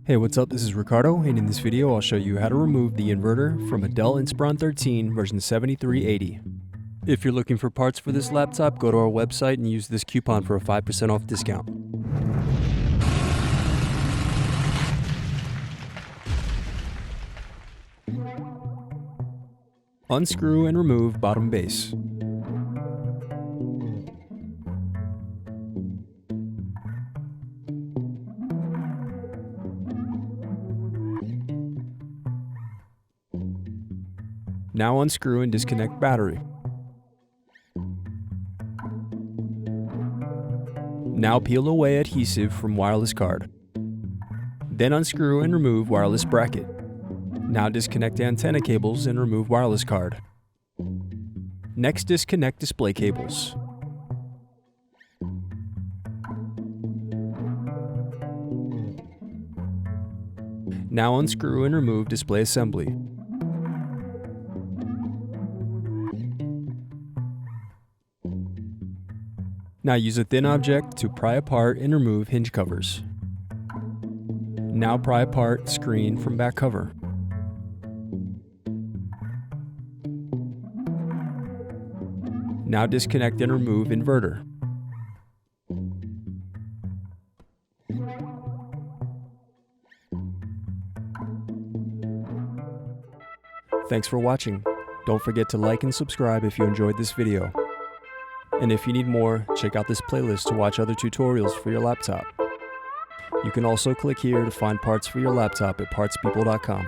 Hey, what's up? This is Ricardo, and in this video I'll show you how to remove the inverter from a Dell Inspiron 13 version 7380. If you're looking for parts for this laptop, go to our website and use this coupon for a 5% off discount. Unscrew and remove bottom base. Now unscrew and disconnect battery. Now peel away adhesive from wireless card. Then unscrew and remove wireless bracket. Now disconnect antenna cables and remove wireless card. Next, disconnect display cables. Now unscrew and remove display assembly. Now use a thin object to pry apart and remove hinge covers. Now pry apart screen from back cover. Now disconnect and remove inverter. Thanks for watching. Don't forget to like and subscribe if you enjoyed this video. And if you need more, check out this playlist to watch other tutorials for your laptop. You can also click here to find parts for your laptop at partspeople.com.